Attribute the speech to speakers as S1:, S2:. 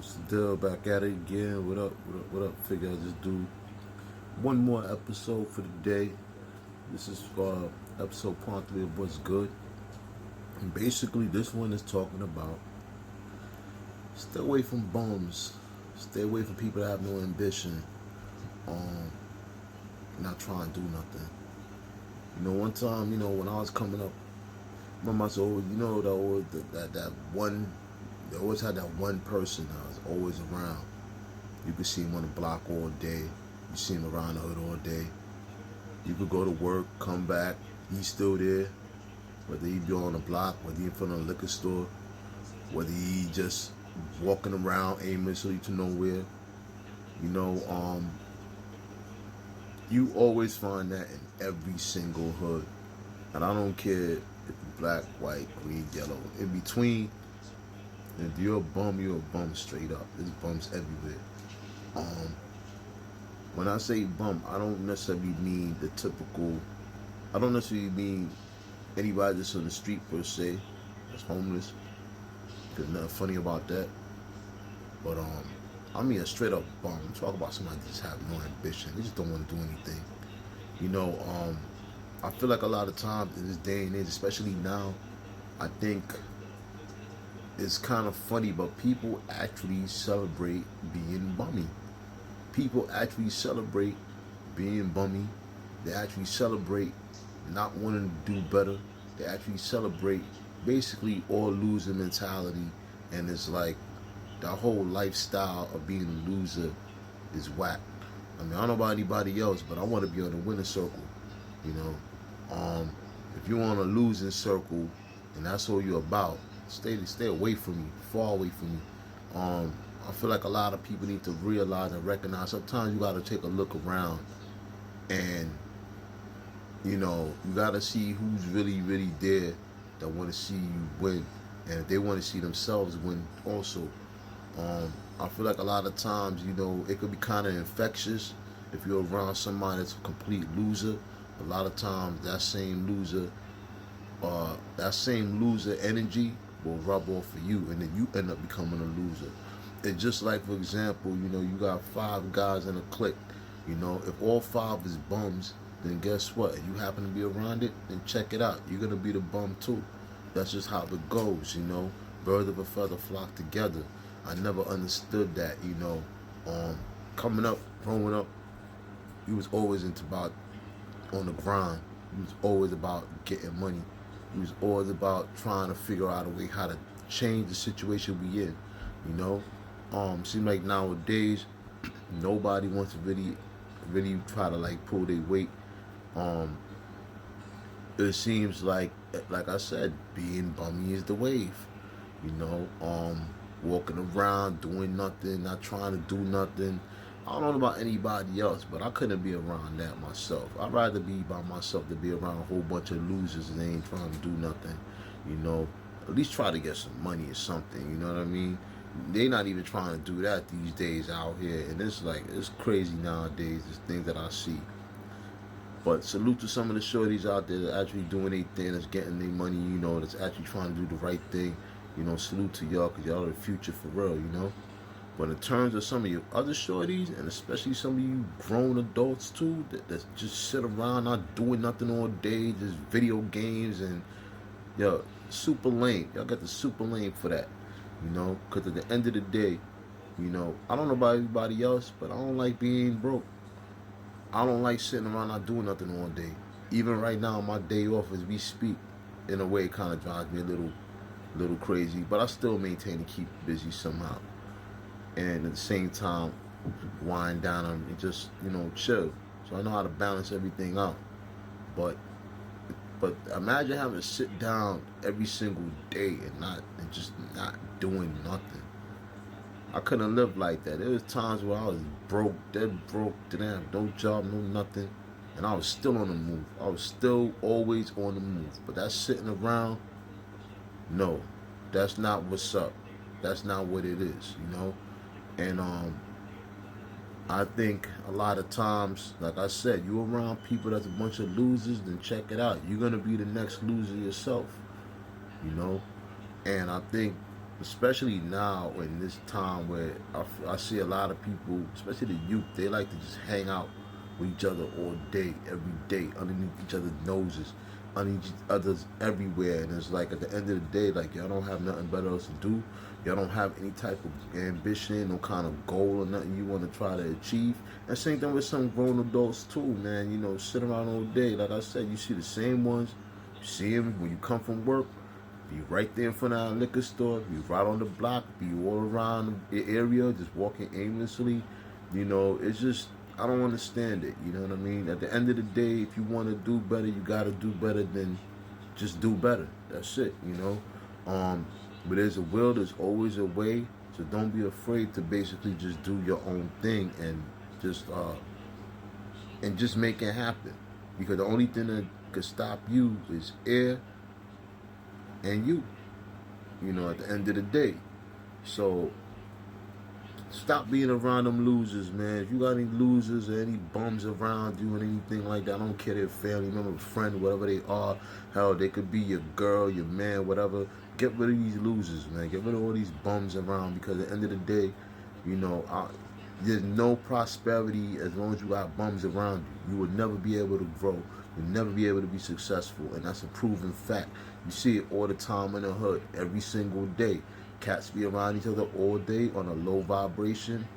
S1: What's the deal? Back at it again. What up? What up? What up? Figure I'll just do one more episode for the day. This is episode part 3 of What's Good. And basically, this one is talking about stay away from bums. Stay away from people that have no ambition. Um, Not trying to do nothing. One time, when I was coming up, remember I was always, that one. They always had that one person that was always around. You could see him on the block all day. You see him around the hood all day. You could go to work, come back, he's still there. Whether he be on the block, whether he in front of a liquor store, whether he just walking around aimlessly to nowhere. You always find that in every single hood. And I don't care if you're black, white, green, yellow, in between. If you're a bum straight up. There's bums everywhere. When I say bum, I don't necessarily mean the typical. I don't necessarily mean anybody that's on the street per se, that's homeless. There's nothing funny about that. But I mean a straight up bum. I'm talking about somebody that just have no ambition. They just don't want to do anything. I feel like a lot of times in this day and age, especially now, I think it's kind of funny, but people actually celebrate being bummy. People actually celebrate being bummy. They actually celebrate not wanting to do better. They actually celebrate basically all loser mentality. And it's like the whole lifestyle of being a loser is whack. I mean, I don't know about anybody else, but I want to be on the winning circle. If you're on a losing circle and that's all you're about, stay away from me, far away from me. I feel like a lot of people need to realize and recognize sometimes you got to take a look around and you got to see who's really there that want to see you win, and if they want to see themselves win also. I feel like a lot of times it could be kind of infectious if you're around somebody that's a complete loser. A lot of times that same loser energy will rub off for you, and then you end up becoming a loser. It's just like, for example, you got 5 guys in a clique. If all 5 is bums, then guess what? If you happen to be around it, then check it out. You're gonna be the bum too. That's just how it goes. Birds of a feather flock together. I never understood that. Coming up, growing up, he was always about on the grind. He was always about getting money. He was always about trying to figure out a way how to change the situation we in. Seems like nowadays nobody wants to really try to pull their weight. It seems like I said, being bummy is the wave. Walking around doing nothing, not trying to do nothing. I don't know about anybody else, but I couldn't be around that myself. I'd rather be by myself than be around a whole bunch of losers and they ain't trying to do nothing. At least try to get some money or something. You know what I mean? They not even trying to do that these days out here, and it's crazy nowadays. There's things that I see. But salute to some of the shorties out there that actually doing their thing, that's getting their money. That's actually trying to do the right thing. Salute to y'all, because y'all are the future for real. But in terms of some of your other shorties, and especially some of you grown adults too, that just sit around not doing nothing all day, just video games and super lame. Y'all got the super lame for that, because at the end of the day, I don't know about everybody else, but I don't like being broke. I don't like sitting around not doing nothing all day. Even right now, my day off as we speak, in a way, it kind of drives me a little crazy, but I still maintain to keep busy somehow. And at the same time, wind down and just chill. So I know how to balance everything out. But imagine having to sit down every single day and just not doing nothing. I couldn't live like that. There was times where I was broke, dead broke, didn't have no job, no nothing, and I was still on the move. I was still always on the move. But that sitting around, no, that's not what's up. That's not what it is. And I think a lot of times, like I said, you around people that's a bunch of losers, then check it out. You're gonna be the next loser yourself. And I think especially now in this time where I see a lot of people, especially the youth, they like to just hang out with each other all day, every day, underneath each other's noses, underneath each other's everywhere. And it's like at the end of the day, like y'all don't have nothing better else to do. Y'all don't have any type of ambition, no kind of goal or nothing you want to try to achieve. And same thing with some grown adults too, man. You know, sit around all day. Like I said, you see the same ones. You see them when you come from work. Be right there in front of our liquor store. Be right on the block. Be all around the area, just walking aimlessly. You know, it's just I don't understand it. You know what I mean? At the end of the day, if you want to do better, you got to do better than just do better. That's it. You know. But there's a will. There's always a way. So don't be afraid to basically just do your own thing and just make it happen. Because the only thing that could stop you is air and you know, at the end of the day. So stop being around them losers, man. If you got any losers or any bums around you and anything like that, I don't care, their family member, friend, whatever they are. Hell, they could be your girl, your man, whatever. Get rid of these losers, man. Get rid of all these bums around, because at the end of the day, you know, there's no prosperity as long as you got bums around you. You will never be able to grow. You'll never be able to be successful, and that's a proven fact. You see it all the time in the hood, every single day. Cats be around each other all day on a low vibration.